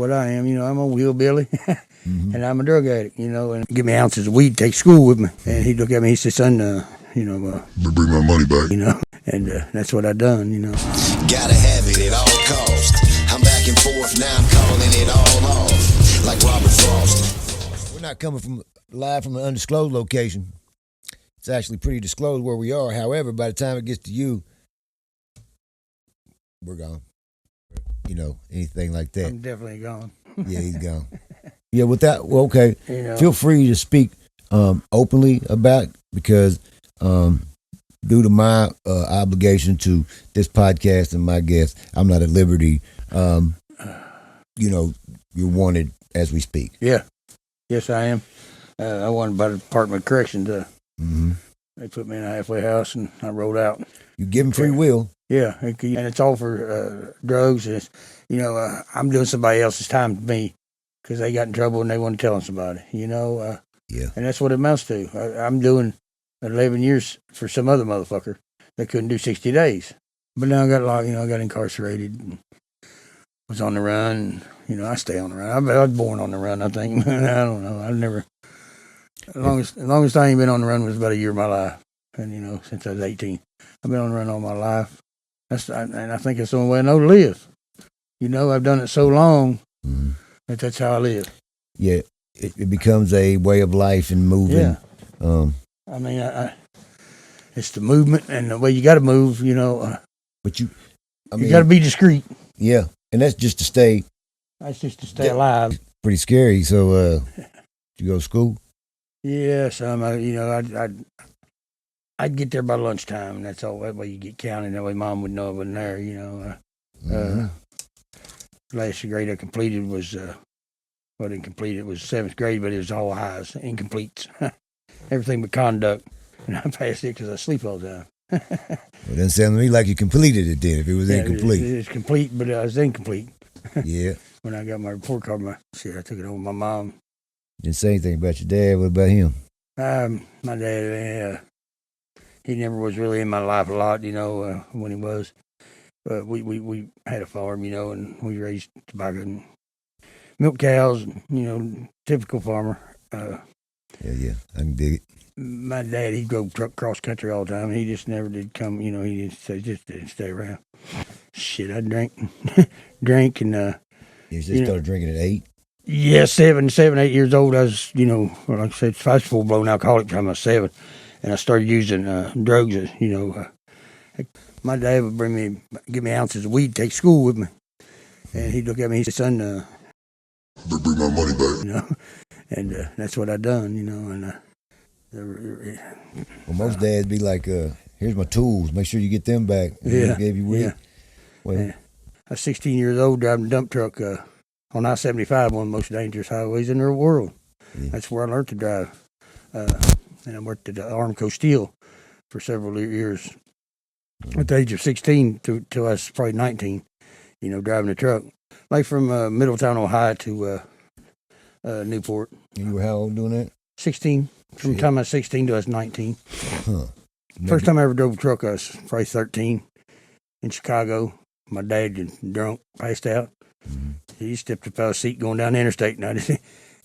What I am, I'm a wheelbilly, and I'm a drug addict, and give me ounces of weed, take school with me. And he'd look at me, he said, son, bring my money back, and that's what I done, Gotta have it at all costs. I'm back and forth, now I'm calling it all off, like Robert Frost. We're not coming from live from an undisclosed location. It's actually pretty disclosed where we are. However, by the time it gets to you, we're gone. Anything like that. I'm definitely gone. Yeah, he's gone. Yeah, with that, well, okay. Feel free to speak openly about it because due to my obligation to this podcast and my guests, I'm not at liberty. You're wanted as we speak. Yeah. Yes, I am. I wanted by the Department of Corrections. They put me in a halfway house and I rolled out. You give them free will. Yeah, and it's all for drugs. And it's, I'm doing somebody else's time to me because they got in trouble and they want to tell somebody, Yeah. And that's what it amounts to. I'm doing 11 years for some other motherfucker that couldn't do 60 days. But now I got locked, I got incarcerated and was on the run. I stay on the run. I was born on the run, I think. I don't know. I've never, the longest I ain't been on the run was about a year of my life. And, since I was 18. I've been on the run all my life. And I think it's the only way I know to live. I've done it so long that that's how I live. Yeah, it becomes a way of life and moving. Yeah. It's the movement and the way you got to move, But you got to be discreet. Yeah, and that's just to stay. That's just to stay alive. Pretty scary. So, you go to school? Yes, I'd get there by lunchtime, and that's all. That way you get counted. That way Mom would know I wasn't there. Last grade I completed was, didn't complete it. It was 7th grade, but it was all highs, incomplete. Everything but conduct. And I passed it because I sleep all the time. Well, it doesn't sound to me like you completed it then, if it was incomplete. It was complete, but I was incomplete. Yeah. When I got my report card, I took it home with my mom. Didn't say anything about your dad. What about him? My dad, he never was really in my life a lot, when he was. But we had a farm, and we raised tobacco and milk cows, typical farmer. Yeah, I can dig it. My dad, he drove truck cross country all the time. He just never did come, he just didn't stay around. Shit, I drank and... You started drinking at 8? Yeah, 7, 8 years old. I was, like I said, I was full-blown alcoholic by I was 7. And I started using drugs, My dad would give me ounces of weed, take school with me. And he'd look at me, he said, son, bring my money back. And that's what I done, Well, most dads be like, here's my tools, make sure you get them back. Yeah. Gave you weed. Yeah. Well, I was 16 years old driving a dump truck on I-75, one of the most dangerous highways in the world. Yeah. That's where I learned to drive. And I worked at Armco Steel for several years. At the age of 16 till I was probably 19, driving a truck. Like from Middletown, Ohio to Newport. You were how old doing that? 16. From the time I was 16 to I was 19. Huh. First time I ever drove a truck, I was probably 13 in Chicago. My dad was drunk, passed out. Mm-hmm. He stepped up out of the seat going down the interstate, and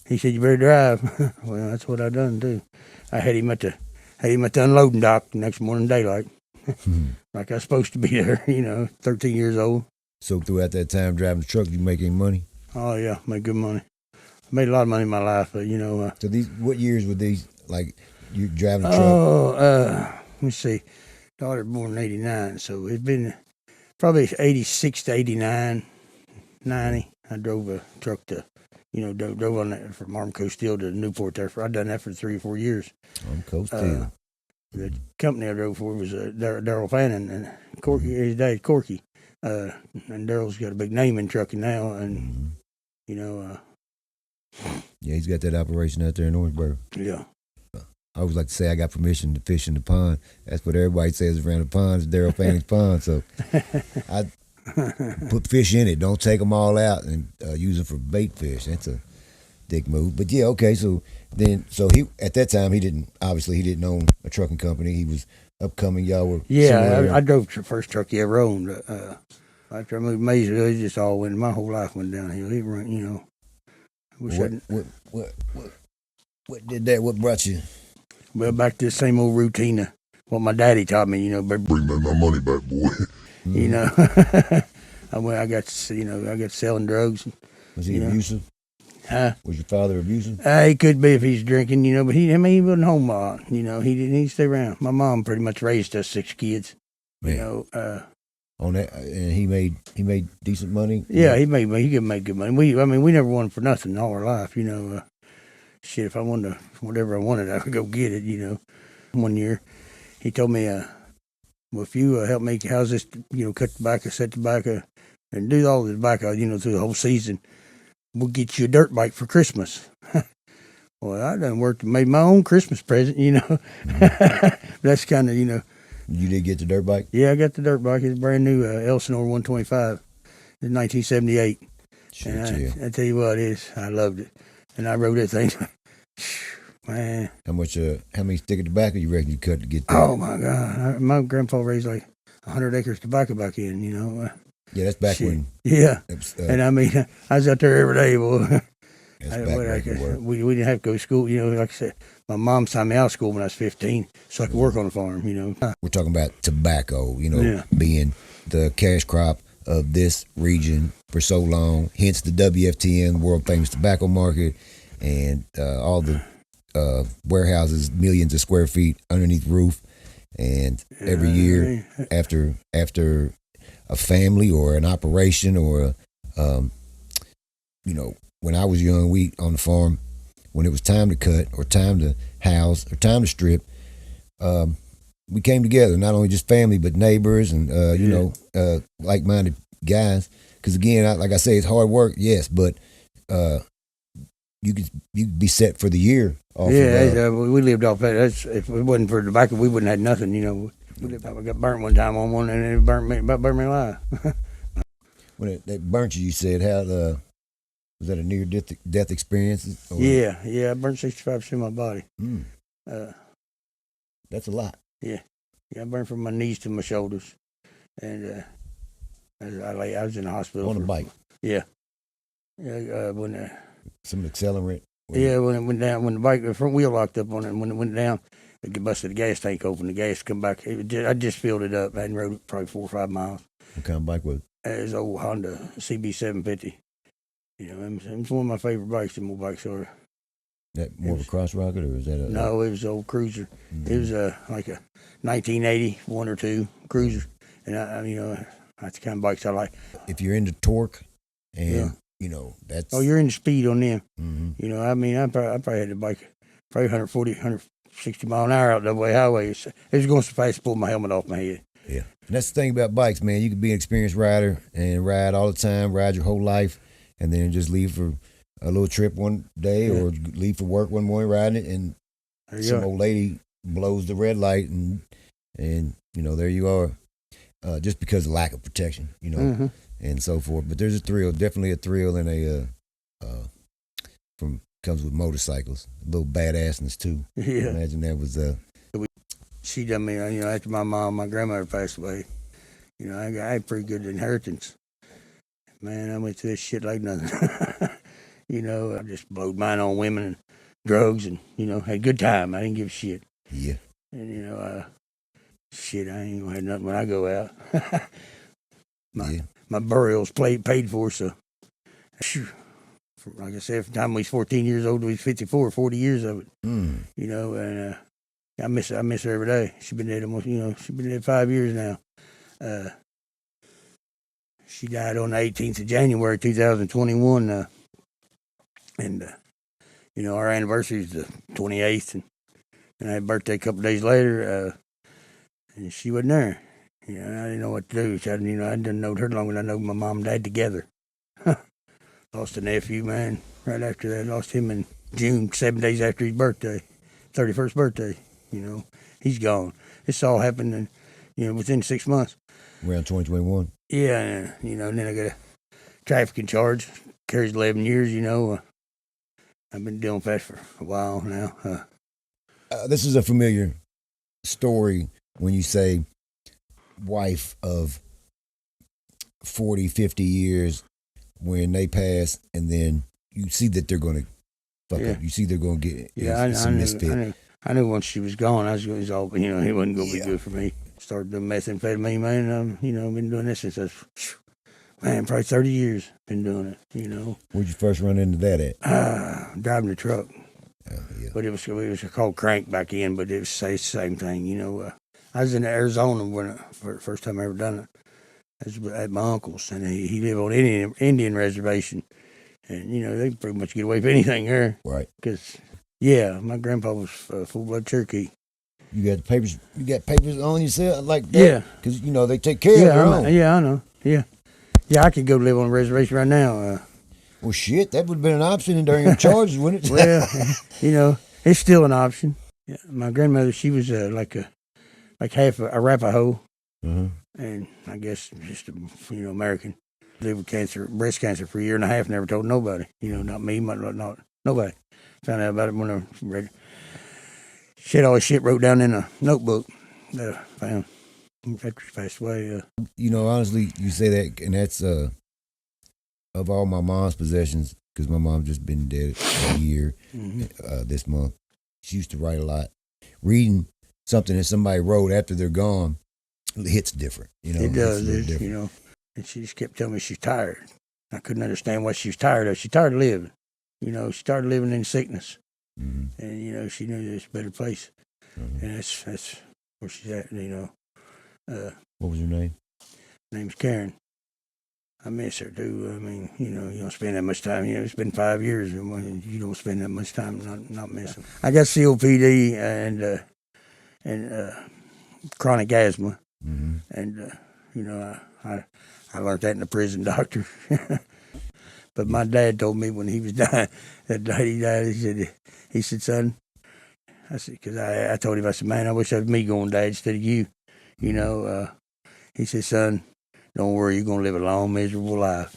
he said, "You better drive." Well, that's what I done too. I had him at the unloading dock the next morning daylight, like I was supposed to be there. 13 years old. So throughout that time driving the truck, did you make any money? Oh yeah, made good money. I made a lot of money in my life, but So what years were these? Like you driving a truck? let me see. Daughter born in '89, so it's been probably 86 to 89, 90. I drove a truck to, drove on that from Armco Steel to Newport there. I'd done that for 3 or 4 years. Armco Steel. The company I drove for was Daryl Fannin and Corky. His dad Corky, and Daryl's got a big name in trucking now, and yeah, he's got that operation out there in Orangeburg. Yeah. I always like to say I got permission to fish in the pond. That's what everybody says around the pond is Daryl Fannin's pond. So I put fish in it. Don't take them all out and use them for bait fish. That's a dick move. But yeah, okay. So he at that time he didn't own a trucking company. He was upcoming. Y'all were I drove the first truck he ever owned. After I moved to Maysville, it just all went. My whole life went downhill. It went, you know. I wish what did that? What brought you? Well, back to the same old routine of what my daddy taught me. You know, bring Bring my money back, boy. You know, I got selling drugs. Was he abusive? Was your father abusive? He could be if he's drinking, you know, but he wasn't home a lot. You know, he didn't stay around. My mom pretty much raised us 6 kids. Man. You know, on that, and he made decent money. Yeah, he could make good money. We never wanted for nothing all our life. You know, shit, if I wanted whatever I wanted, I would go get it. You know, one year he told me, well, if you help make houses, you know, cut tobacco, set tobacco, and do all the tobacco, you know, through the whole season, we'll get you a dirt bike for Christmas. Well, I done worked and made my own Christmas present, you know. That's kind of, you know. You did get the dirt bike? Yeah, I got the dirt bike. It's a brand new Elsinore 125. It's 1978. Shit, and I tell you what, I loved it. And I rode that thing. Man. How many stick of tobacco you reckon you cut to get that? Oh, my God. My grandpa raised like 100 acres of tobacco back in, you know. Yeah, that's back when. Yeah. And I mean, I was out there every day, boy. We didn't have to go to school, you know. Like I said, my mom signed me out of school when I was 15, so I could work on the farm, you know. We're talking about tobacco, you know, being the cash crop of this region for so long. Hence the WFTN, world famous tobacco market, and all the warehouses, millions of square feet underneath the roof. And every year, after a family or an operation or you know. When I was young, we on the farm, when it was time to cut or time to house or time to strip, we came together, not only just family, but neighbors and, you know, like-minded guys. Because, again, like I say, it's hard work, yes, but you could be set for the year. We lived off that. If it wasn't for tobacco, we wouldn't have nothing, you know. I got burnt one time on one, and it burnt me alive. When it burnt you said, how was that a near-death experience? Or? Yeah, I burned 65% of my body. That's a lot. Yeah, I burned from my knees to my shoulders, and I was in the hospital. On a bike? Yeah. When some accelerant? Yeah, when it went down, when the front wheel locked up on it, and when it went down, it busted the gas tank open. The gas come back. I just filled it up. I hadn't rode it probably 4 or 5 miles. What kind of bike was it? It was an old Honda CB750. You know, it's one of my favorite bikes. The more bikes are. That more of a cross rocket, or is that a? No, it was an old cruiser. Mm-hmm. It was like a 1980 1 or 2 cruiser, and you know, that's the kind of bikes I like. If you're into torque, and you know that's. Oh, you're into speed on them. Mm-hmm. You know, I mean, I probably had the bike probably 140, 160 mile an hour out the highway. It was going so fast to pull my helmet off my head. Yeah, and that's the thing about bikes, man. You could be an experienced rider and ride all the time, ride your whole life. And then just leave for a little trip one day or leave for work one morning riding it, and some old lady blows the red light, and you know, there you are, just because of lack of protection, you know, and so forth. But there's a thrill, definitely a thrill, and comes with motorcycles, a little badassness too. Yeah. Imagine that was She done me, you know, after my grandmother passed away, you know, I had pretty good inheritance. Man, I went through this shit like nothing. You know, I just blowed mine on women and drugs, and, you know, had a good time. I didn't give a shit. Yeah. And, you know, shit, I ain't gonna have nothing when I go out. My burial's paid for, so. Like I said, from the time we was 14 years old to we was 54, 40 years of it. You know, and I miss her every day. She's been dead almost, you know, she's been dead 5 years now. She died on the 18th of January, 2021, and you know, our anniversary is the 28th, and I had a birthday a couple of days later, and she wasn't there. You know, I didn't know what to do. I didn't know her long as I know my mom and dad together. Lost a nephew, man, right after that. Lost him in June, 7 days after his birthday, 31st birthday. You know, he's gone. This all happened, in, you know, within 6 months. Around 2021. Yeah, you know, and then I got a trafficking charge. Carries 11 years, you know. I've been dealing with that for a while now. This is a familiar story when you say wife of 40, 50 years when they pass, and then you see that they're going to fuck up. You see they're going to get some misfit. I knew once she was gone, it was all, he wasn't going to be good for me. Started doing methamphetamine, man. Been doing this since probably 30 years. Been doing it, Where'd you first run into that at? Driving the truck. Yeah. But it was called crank back in, but it was the same thing, I was in Arizona when for the first time I ever done it. I was at my uncle's, and he lived on Indian reservation, and they can pretty much get away with anything there. Right. Because my grandpa was full blood Cherokee. You got papers. You got papers on yourself like that. Yeah. Because they take care of their own. Yeah, I know. Yeah. Yeah, I could go live on a reservation right now. Well, shit, that would have been an option during your charges, wouldn't it? Well, it's still an option. Yeah, my grandmother, she was like half a Arapaho, and I guess just American. Lived with cancer, breast cancer, for a year and a half. Never told nobody. Not me, not nobody. Found out about it when I read. She had all this shit wrote down in a notebook that I found after she passed away. Honestly, you say that, and that's of all my mom's possessions, because my mom just been dead a year this month. She used to write a lot. Reading something that somebody wrote after they're gone, it hits different. It does. And she just kept telling me she's tired. I couldn't understand what she was tired of. She's tired of living. She started living in sickness. And, she knew there's a better place. And that's where she's at, What was her name? Her name's Karen. I miss her, too. I mean, you don't spend that much time. It's been 5 years, and you don't spend that much time not missing. I got COPD and chronic asthma. And, I learned that in the prison doctor. But my dad told me when he was dying, that day he died, he said, son, I said, because I told him, I said, man, I wish that was me going, Dad, instead of you. He said, son, don't worry, you're going to live a long, miserable life.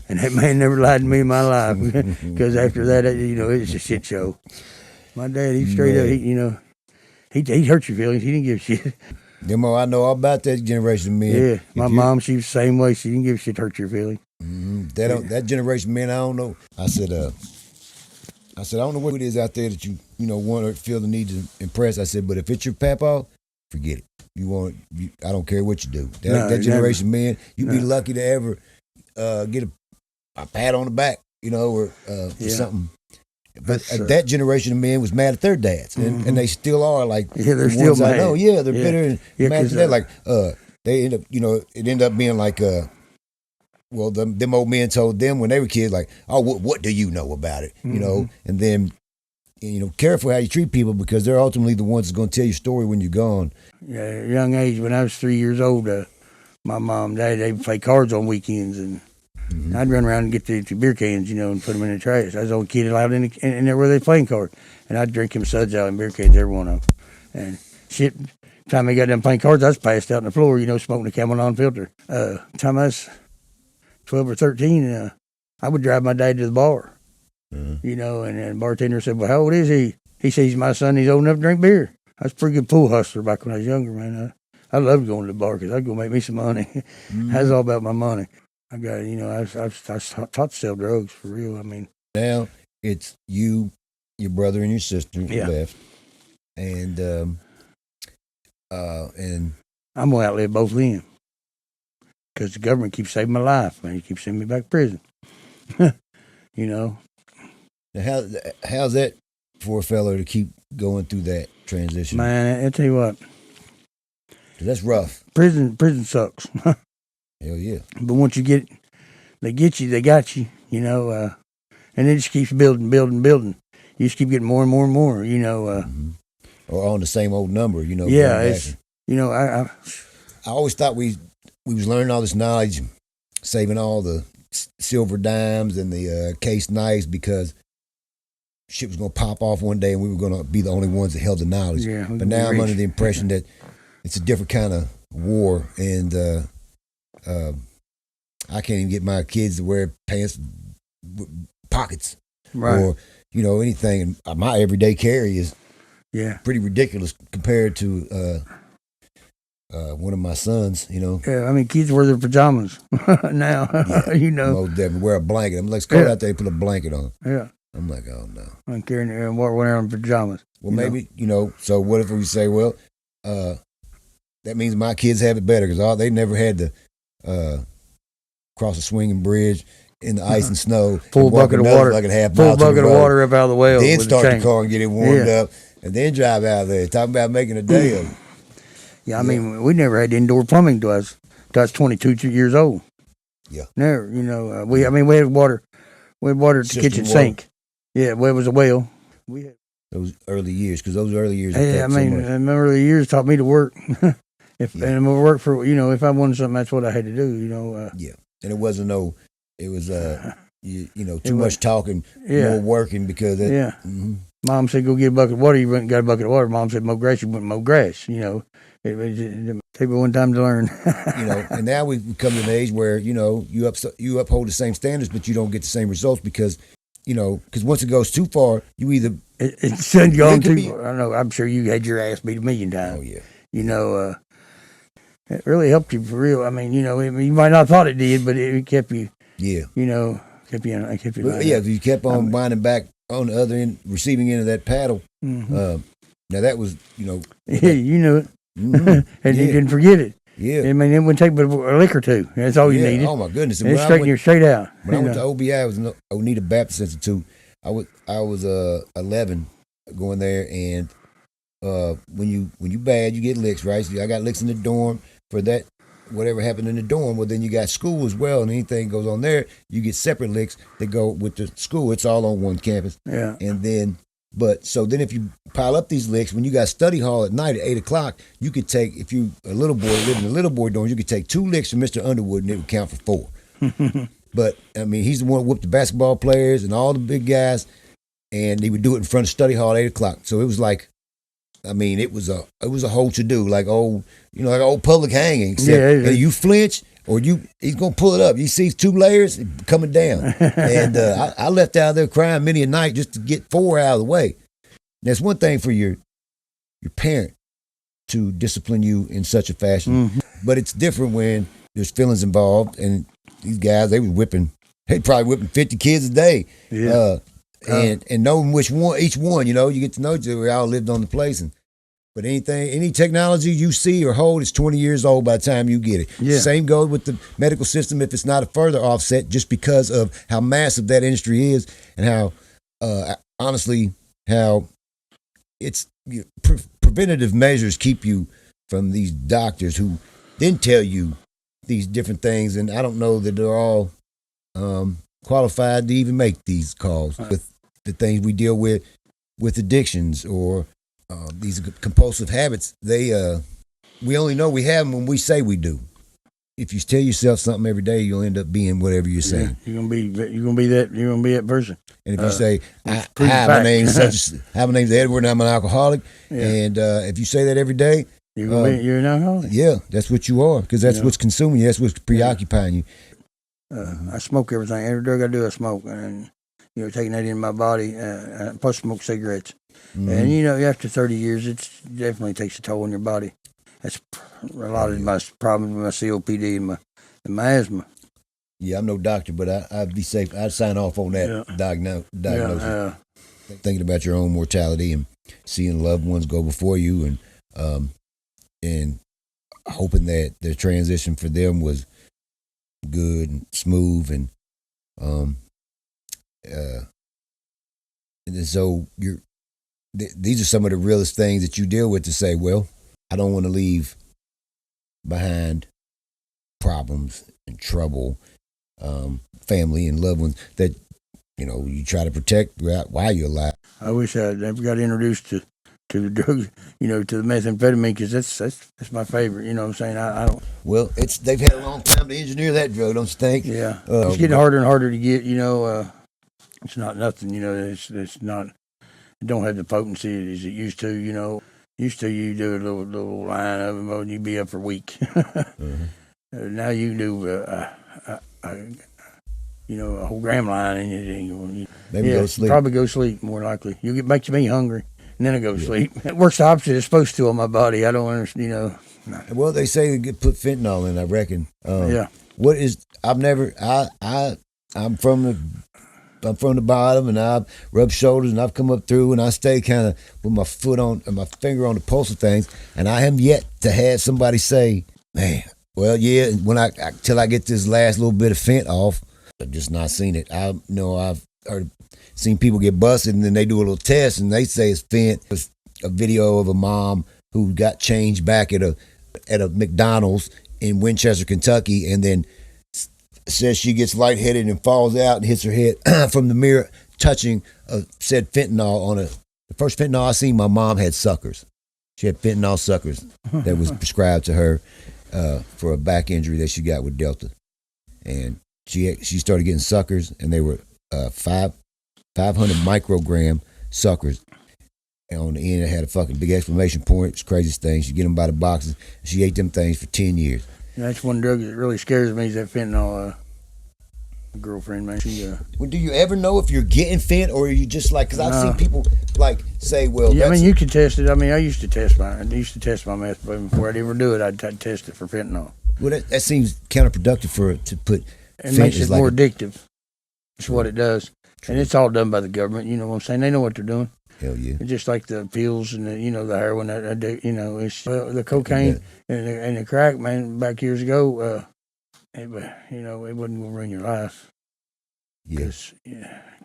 And that man never lied to me in my life, because after that, it's a shit show. My dad, he straight up, he hurt your feelings. He didn't give a shit. Demo, I know all about that generation of men. Yeah, my mom, she was the same way. She didn't give a shit, hurt your feelings. That generation of men, I don't know. I said, I don't know what it is out there that you want to feel the need to impress. I said, but if it's your papa, forget it. I don't care what you do. That generation of men, you'd be lucky to ever get a pat on the back, or for something. But that generation of men was mad at their dads, and they still are. Like, they're still mad. I know, they're bitter and mad at that. Like, they end up, it ended up being like, them old men told them when they were kids, like, oh, what do you know about it? And then, careful how you treat people, because they're ultimately the ones that's going to tell your story when you're gone. Yeah, at a young age, when I was 3 years old, my mom and dad, they would play cards on weekends, and I'd run around and get the beer cans, and put them in the trash. I was the only kid allowed in there where they playing cards, and I'd drink them suds out in beer cans, every one of them. And shit, time they got them playing cards, I was passed out on the floor, smoking a Camel unfiltered. Time I was 12 or 13, I would drive my dad to the bar, and the bartender said, well, how old is he? He says, he's my son, he's old enough to drink beer. I was a pretty good pool hustler back when I was younger, man. I loved going to the bar because I'd go make me some money. That was all about my money. I got, I was taught to sell drugs, for real. I mean. Now it's you, your brother, and your sister left. And I'm going to outlive both of them. Because the government keeps saving my life, man. You keep sending me back to prison. Now, how's that for a fellow to keep going through that transition? Man, I tell you what. 'Cause that's rough. Prison sucks. Hell yeah. But once they get you, they got you, and it just keeps building. You just keep getting more and more and more, Or on the same old number, Yeah, it's, I always thought we was learning all this knowledge, saving all the silver dimes and the case knives, because shit was going to pop off one day and we were going to be the only ones that held the knowledge. Yeah, but now I'm under the impression that it's a different kind of war, and I can't even get my kids to wear pants with pockets, right, or anything. And my everyday carry is pretty ridiculous compared to one of my sons, Yeah, I mean, kids wear their pajamas now, most definitely wear a blanket. I'm like, let's go out there and put a blanket on. Yeah. I'm like, oh, no. I'm carrying and wearing pajamas. Well, maybe, so what if we say, well, that means my kids have it better because they never had to cross a swinging bridge in the ice and snow. Full bucket of water. Like a half full bucket of water up out of the well. Then start the car and get it warmed up and then drive out there. Talking about making a day of it. Yeah, I mean, we never had indoor plumbing till I was 22 years old. Yeah. Never, we had water. We had water at the kitchen sink. Yeah, well, it was a well. We had those early years, because those early years. Yeah, I mean, my early years taught me to work. And work for if I wanted something, that's what I had to do. Yeah, and it wasn't it was too much talking, more working because Mom said go get a bucket of water. You went and got a bucket of water. Mom said mow grass. You went and mow grass. It take me one time to learn. And now we've come to an age where you uphold the same standards, but you don't get the same results because once it goes too far, you either it's gone too far. I know. I'm sure you had your ass beat 1,000,000 times. Oh yeah. It really helped you for real. I mean, you might not have thought it did, but it kept you. Yeah. Kept you. If you kept on winding back on the other end, receiving end of that paddle. Mm-hmm. Now that was, Yeah, you knew it. Mm-hmm. And you didn't forget it. Yeah. I mean, it wouldn't take but a lick or two. That's all you needed. Oh my goodness. And straighten you straight out. When I went to OBI, I was in Oneida Baptist Institute. I was 11 going there, and when you bad, you get licks, right? So I got licks in the dorm for that. Whatever happened in the dorm, well, then you got school as well, and anything goes on there, you get separate licks that go with the school. It's all on one campus. Yeah. And then, so then if you pile up these licks, when you got study hall at night at 8 o'clock, you could take, if you a little boy living in a little boy dorm, you could take 2 licks from Mr. Underwood, and it would count for 4. But I mean, he's the one who whooped the basketball players and all the big guys, and he would do it in front of study hall at 8 o'clock. So it was like, I mean, it was a whole to do, like old public hanging. Except you flinch or he's gonna pull it up. You see 2 layers coming down, and I left out there crying many a night just to get 4 out of the way. That's one thing for your parent to discipline you in such a fashion, but it's different when there's feelings involved. And these guys, they probably whipping 50 kids a day. Yeah. And knowing which one, each one, you get to know each other. We all lived on the place. But any technology you see or hold is 20 years old by the time you get it. Yeah. Same goes with the medical system if it's not a further offset, just because of how massive that industry is and how, honestly, how it's preventative measures keep you from these doctors who then tell you these different things. And I don't know that they're all qualified to even make these calls with the things we deal with addictions or these compulsive habits. We only know we have them when we say we do. If you tell yourself something every day, you'll end up being whatever you're saying. You're gonna be that person. And if you say, "Hi, my name's Edward, and I'm an alcoholic," and if you say that every day, you're an alcoholic. Yeah, that's what you are, because that's what's consuming you. That's what's preoccupying you. I smoke everything. Every drug I do, I smoke, and taking that in my body. Plus, smoke cigarettes. And after 30 years, it definitely takes a toll on your body. That's a lot of my problems with my COPD and my asthma. Yeah, I'm no doctor, but I'd be safe. I'd sign off on that diagnosis. Thinking about your own mortality and seeing loved ones go before you, and hoping that the transition for them was good and smooth, and so these are some of the realest things that you deal with, to say, well, I don't want to leave behind problems and trouble, family and loved ones that you try to protect while you're alive. I wish I never got introduced to the drugs, to the methamphetamine, because that's my favorite. You know what I'm saying? I don't. Well, they've had a long time to engineer that drug, don't you think? Yeah, it's getting harder and harder to get. It's not nothing. It's not. It don't have the potency as it used to. Used to you do a little line of them, and you'd be up for a week. Now you can do a whole gram line, and maybe go to sleep. Probably go to sleep more likely. Makes me hungry, and then I go to sleep. It works the opposite it's supposed to on my body. I don't understand. Well, they say they get put fentanyl in. I reckon. Yeah. What is? I'm from the bottom, and I've rubbed shoulders, and I've come up through, and I stay kind of with my foot on and my finger on the pulse of things, and I have yet to have somebody say, "Man, well, yeah." When till I get this last little bit of fent off, I've just not seen it. I've seen people get busted, and then they do a little test, and they say it's fent. It's a video of a mom who got changed back at a McDonald's in Winchester, Kentucky, and then says she gets lightheaded and falls out and hits her head from the mirror, touching said fentanyl on the first fentanyl I seen. My mom had suckers. She had fentanyl suckers that was prescribed to her for a back injury that she got with Delta, and she started getting suckers, and they were 500 microgram suckers. And on the end, it had a fucking big exclamation point. It's the craziest thing. She get them by the boxes. She ate them things for 10 years. Yeah, that's one drug that really scares me, is that fentanyl. Girlfriend, man, Well, do you ever know if you're getting fent, or are you just like? Because I've seen people like say, "Well, yeah, I mean, you can test it. I mean, I used to test my meth, but before I'd ever do it, I'd test it for fentanyl. Well, that seems counterproductive to put. It makes it more addictive. That's what it does, and it's all done by the government. You know what I'm saying? They know what they're doing. Hell yeah! It's just like the pills and the heroin. It's the cocaine and the crack, man. Back years ago, it wasn't gonna ruin your life. Yes.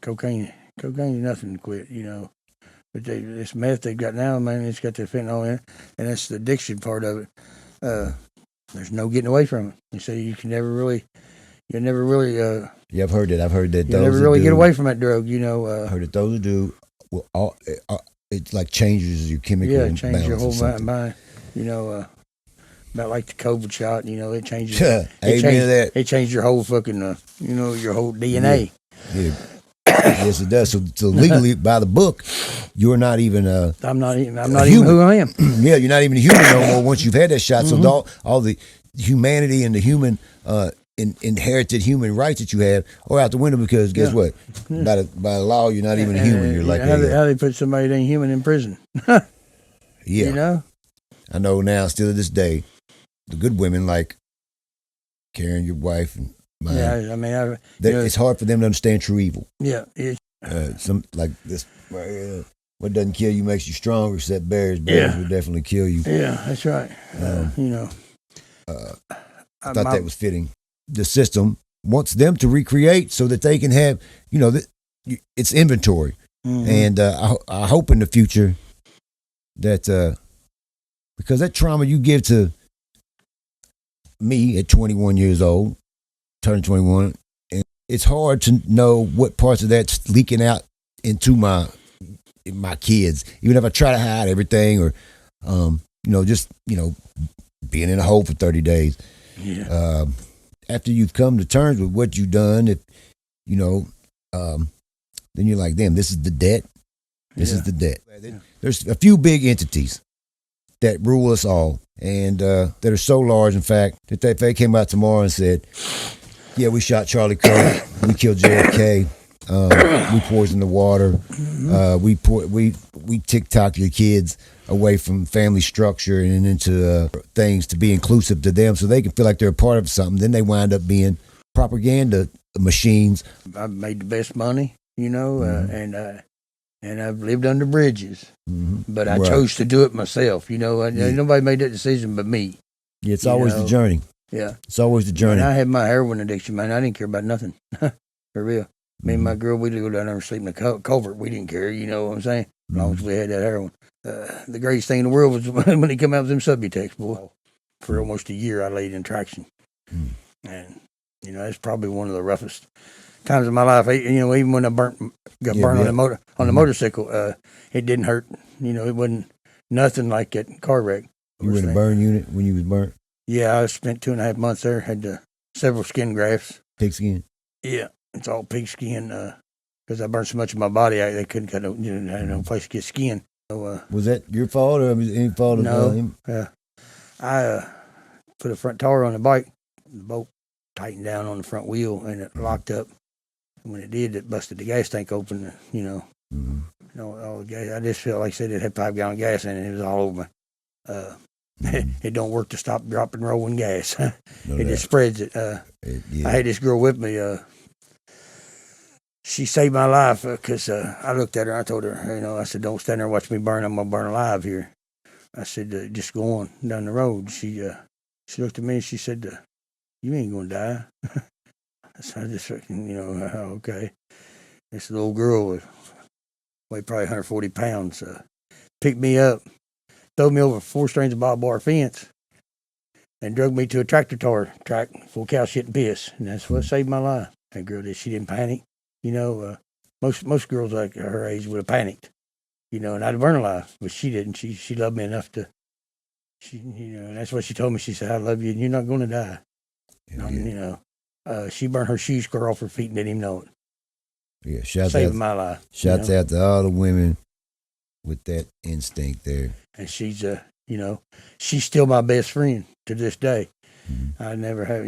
Cocaine is nothing to quit. But this meth they've got now, man, it's got the fentanyl in it, and that's the addiction part of it. There's no getting away from it. They say you never really. Yeah, I've heard that. You never really get away from that drug. I heard that those who do, well, it like changes your chemical balance. Yeah, changes your whole mind. About like the COVID shot. It changes. It changed your whole fucking, your whole DNA. Yeah. Yes, it does. So legally, by the book, you're not even. I'm not even who I am. Yeah, you're not even a human no more once you've had that shot. Mm-hmm. So all the humanity and the human inherited human rights that you have are out the window, because guess what? By law, you're not even a human. You're like how they put somebody that ain't human in prison. Yeah, I know now. Still to this day, the good women like Karen, your wife, and mine. Yeah, I mean, it's hard for them to understand true evil. Yeah, some like this. What doesn't kill you makes you stronger. Except bears will definitely kill you. Yeah, that's right. I thought that was fitting. The system wants them to recreate so that they can have, it's inventory. Mm-hmm. And I hope in the future that, because that trauma you give to me at 21 years old, turning 21, and it's hard to know what parts of that's leaking out into my kids, even if I try to hide everything, or, being in a hole for 30 days. Yeah. After you've come to terms with what you've done, then you're like, damn, this is the debt. This is the debt. There's a few big entities that rule us all, and that are so large, in fact, that if they came out tomorrow and said, yeah, we shot Charlie Kirk, we killed JFK, we poisoned the water, we TikTok your kids away from family structure and into things to be inclusive to them, so they can feel like they're a part of something. Then they wind up being propaganda machines. I've made the best money, and I've lived under bridges, but I chose to do it myself. Nobody made that decision but me. Yeah, it's always the journey. Yeah, it's always the journey. And I had my heroin addiction, man. I didn't care about nothing, for real. Me and my girl, we'd go down there and sleep in the culvert. We didn't care, you know what I'm saying? As long as we had that heroin. The greatest thing in the world was when he come out with them Subutex, boy. For almost a year, I laid in traction. And, that's probably one of the roughest times of my life. Even when I got burned on the motorcycle, it didn't hurt. It wasn't nothing like that car wreck. You were in a burn unit when you was burnt? Yeah, I spent 2.5 months there. Had several skin grafts. Pig skin? Yeah, it's all pig skin. Because I burned so much of my body, they couldn't cut. I had no place to get skin. So, was that your fault or any fault of him? No. I put a front tire on the bike. The bolt tightened down on the front wheel and it locked up. And when it did, it busted the gas tank open. All the gas. I just felt like I said it had 5-gallon gas in it. It was all over me. It don't work to stop, drop, and rolling gas. No It just spreads it. I had this girl with me. She saved my life because I looked at her. I told her, I said, don't stand there and watch me burn. I'm gonna burn alive here. I said, just go on down the road. She looked at me and she said, you ain't gonna die. So I just, okay. This little girl weighed probably 140 pounds. Picked me up, threw me over 4 strings of barbed wire fence, and drug me to a tractor track full of cow shit and piss. And that's what saved my life. That girl did. She didn't panic. Most girls like her age would have panicked, and I'd have burned alive. But she didn't. She loved me enough to. And that's what she told me. She said, "I love you, and you're not going to die." She burned her shoe square off her feet and didn't even know it. Yeah, saving my life. Shouts out to all the women with that instinct there. And she's she's still my best friend to this day. Mm-hmm. I never have,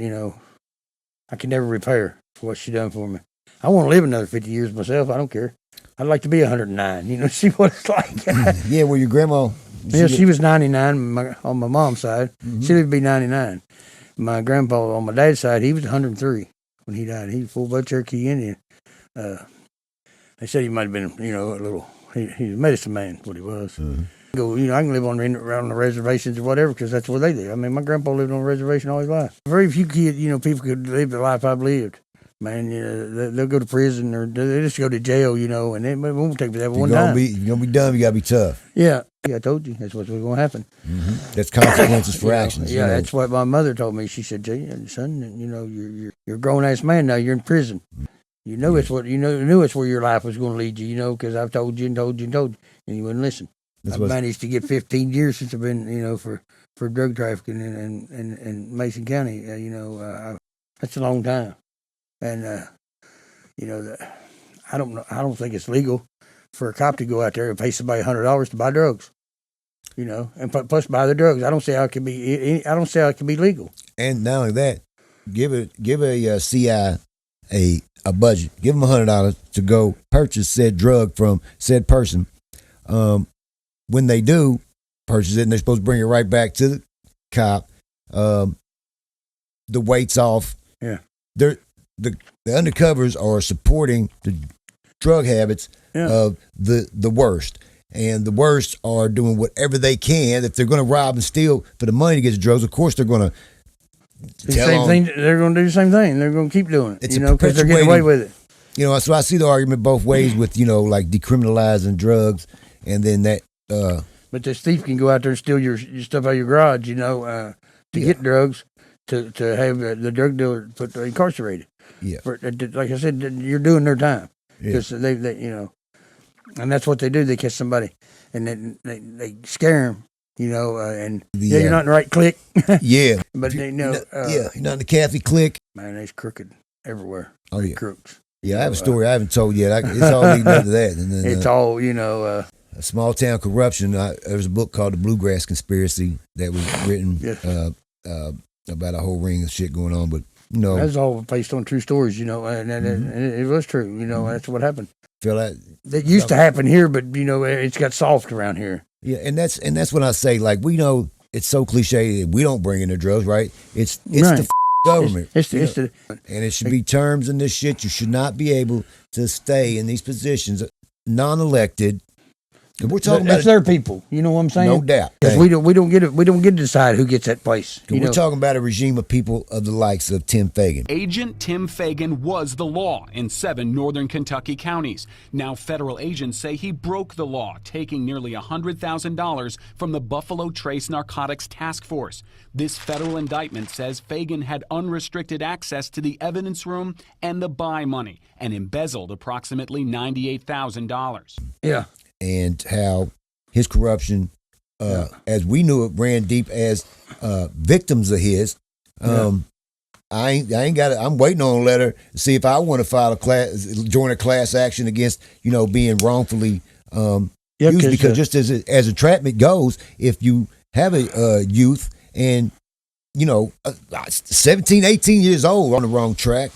I can never repay her for what she done for me. I want to live another 50 years myself. I don't care. I'd like to be 109, see what it's like. Yeah, well, your grandma. She was 99 on my mom's side. Mm-hmm. She lived to be 99. My grandpa on my dad's side, he was 103 when he died. He was full-blood Cherokee Indian. They said he might have been, a little, he was a medicine man, what he was. Mm-hmm. I can live around the reservations or whatever because that's what they do. I mean, my grandpa lived on a reservation all his life. Very few kids, people could live the life I've lived. Man, they'll go to prison or they just go to jail, and it won't take that one time. If you're going to be dumb, you got to be tough. Yeah, I told you that's what's going to happen. Mm-hmm. That's consequences for actions. Yeah, that's what my mother told me. She said, son, you're a grown-ass man now. You're in prison. You knew it's where your life was going to lead you, because I've told you and told you and told you, and you wouldn't listen. I've managed to get 15 years since I've been, for drug trafficking in Mason County. That's a long time, and I don't know. I don't think it's legal for a cop to go out there and pay somebody $100 to buy drugs, and plus buy the drugs. I don't see how it can be. I don't see how it can be legal. And not only that, give a CI a budget. Give them $100 to go purchase said drug from said person. When they do purchase it, and they're supposed to bring it right back to the cop, the weight's off. Yeah, the undercovers are supporting the drug habits of the worst, and the worst are doing whatever they can. If they're going to rob and steal for the money to get the drugs, of course they're going to. They're going to do the same thing. They're going to keep doing it, because they're getting away with it. So I see the argument both ways with, like decriminalizing drugs, and then that. But this thief can go out there and steal your stuff out of your garage, to get drugs, to have the drug dealer incarcerated. Yeah. Like I said, you're doing their time. Because they and that's what they do. They catch somebody, and then they scare them. And you're not in the right clique. Yeah. But you're not in the Catholic clique. Man, they's crooked everywhere. Oh, yeah. Crooks. Yeah, I have a story I haven't told yet. It's all leading up to that. And then, it's all, a small town corruption. There's a book called The Bluegrass Conspiracy that was written about a whole ring of shit going on. But, that's all based on true stories, and it was true. That's what happened. Feel that? That used to happen here, but, it's got soft around here. Yeah, and that's when I say, like, we know it's so cliche that we don't bring in the drugs, right? It's right. The government. And it should be terms in this shit. You should not be able to stay in these positions non-elected. And we're talking about their people. You know what I'm saying? No doubt. Because we don't get it. We don't get to decide who gets that place. We're talking about a regime of people of the likes of Tim Fagan. Agent Tim Fagan was the law in 7 northern Kentucky counties. Now federal agents say he broke the law, taking nearly $100,000 from the Buffalo Trace Narcotics Task Force. This federal indictment says Fagan had unrestricted access to the evidence room and the buy money and embezzled approximately $98,000. Yeah. And how his corruption, as we knew it, ran deep as victims of his. I'm waiting on a letter to see if I want to join a class action against, being wrongfully used. Because just as entrapment goes, if you have a youth and 17, 18 years old on the wrong track,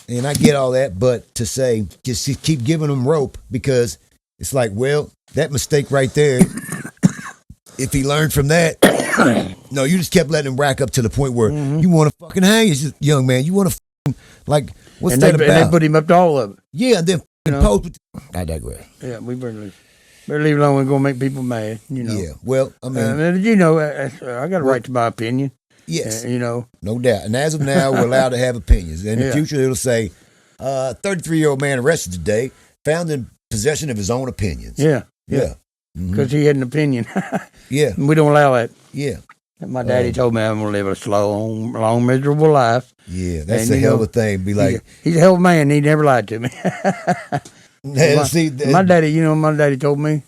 and I get all that, but to say just keep giving them rope because. It's like, well, that mistake right there, if he learned from that, No, you just kept letting them rack up to the point where you want to fucking hang. It's just, young man, you want to like, what's and that about? And they put him up to all of it. Yeah, and then post with I digress. Yeah, we better leave it alone. We're going to make people mad, you know. Yeah, well, I mean. You know, I got a right to my opinion. Yes. You know. No doubt. And as of now, we're allowed to have opinions. In the future, it'll say, 33-year-old man arrested today, found in possession of his own opinions. Yeah. Because he had an opinion. Yeah. We don't allow that. Yeah. My daddy told me I'm going to live a slow, long, miserable life. Yeah, that's a hell of a thing. Be like, he's a hell of a man. He never lied to me. My daddy, you know, my daddy told me,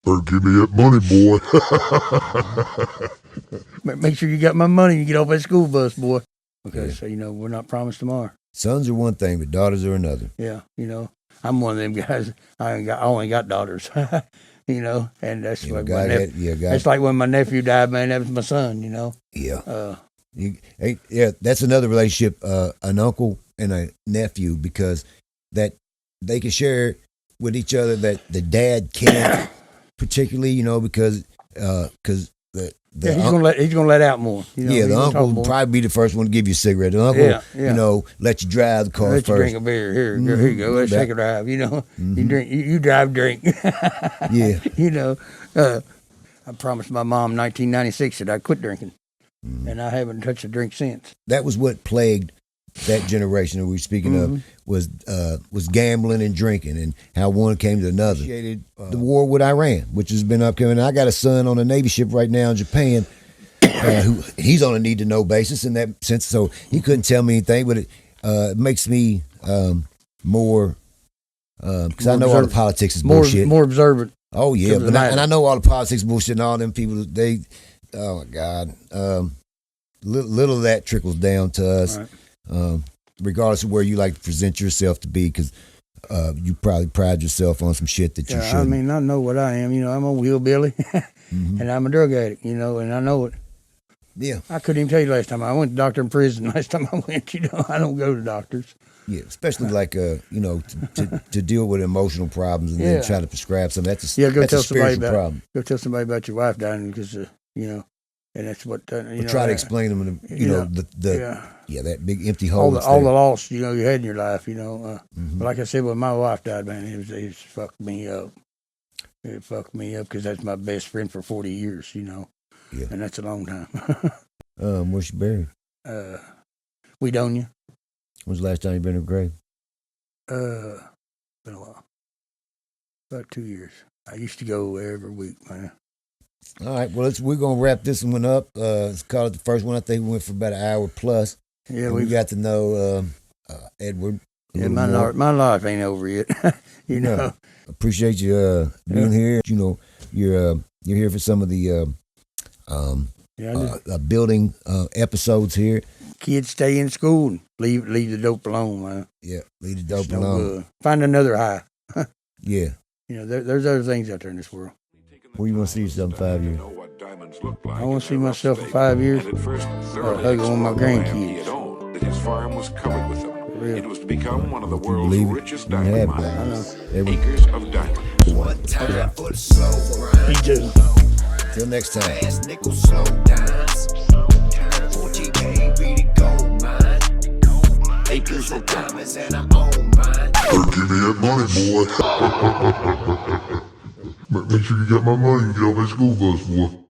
"Better give me that money, boy." Make sure you got my money. You get off that school bus, boy, because you know we're not promised tomorrow. Sons are one thing, but daughters are another. Yeah, you know, I'm one of them guys. I only got daughters. You know, and that's like it's like when my nephew died, man. That was my son. You know. Yeah. That's another relationship, an uncle and a nephew, because that they can share with each other that the dad can't, particularly, you know, because he's gonna let out more. You know, the uncle will probably be the first one to give you a cigarette. The uncle, you know, let you drive the car let first. You drink a beer. Here you go. Let's take a drive. You know, you drink, you drive, drink. Yeah. You know, I promised my mom in 1996 that I'd quit drinking, and I haven't touched a drink since. That was what plagued that generation that we were speaking of, was gambling and drinking, and how one came to another. The war with Iran, which has been upcoming. I got a son on a Navy ship right now in Japan, who he's on a need-to-know basis in that sense, so he couldn't tell me anything, but it makes me more, because I know all the politics is bullshit. More observant. Oh, yeah, and I know all the politics bullshit, and all them people, oh, my God. Little of that trickles down to us. Right. Regardless of where you like to present yourself to be, because you probably pride yourself on some shit that you shouldn't. I mean, I know what I am. You know, I'm a wheelbilly, and I'm a drug addict. You know, and I know it. Yeah. I couldn't even tell you last time I went to the doctor in prison. Last time I went, you know, I don't go to doctors. Yeah, especially like you know, to deal with emotional problems and then try to prescribe something. That's a spiritual problem. Go tell somebody about your wife dying, because you know. And that's what try to explain to them, you know, that big empty hole. All the loss, you know, you had in your life, you know. But like I said, when my wife died, man, it fucked me up. It fucked me up because that's my best friend for 40 years, you know. Yeah. And that's a long time. Where's she buried? Wedonia. When's the last time you been to her grave? Been a while. About 2 years. I used to go every week, man. All right, well, we're going to wrap this one up. Let's call it the first one. I think we went for about an hour plus. Yeah, we got to know Edward. Yeah, my life ain't over yet. You know. Appreciate you being here. You know, you're here for some of the building episodes here. Kids stay in school and leave the dope alone, man. Yeah, leave the dope alone. Find another high. Yeah. You know, there's other things out there in this world. Where you want to see yourself in 5 years? I want to see myself in 5 years hugging one of my grandkids. His farm was covered with them. It was to become one of the world's richest diamond diamond mines. Acres of diamonds. One time for the slow grind. Me too. Till next time. Fast nickel, slow dimes. 14K be the gold mine. Acres of diamonds and I own mine. Better give me that money, boy. Make sure you got my money and get off that school bus, boy.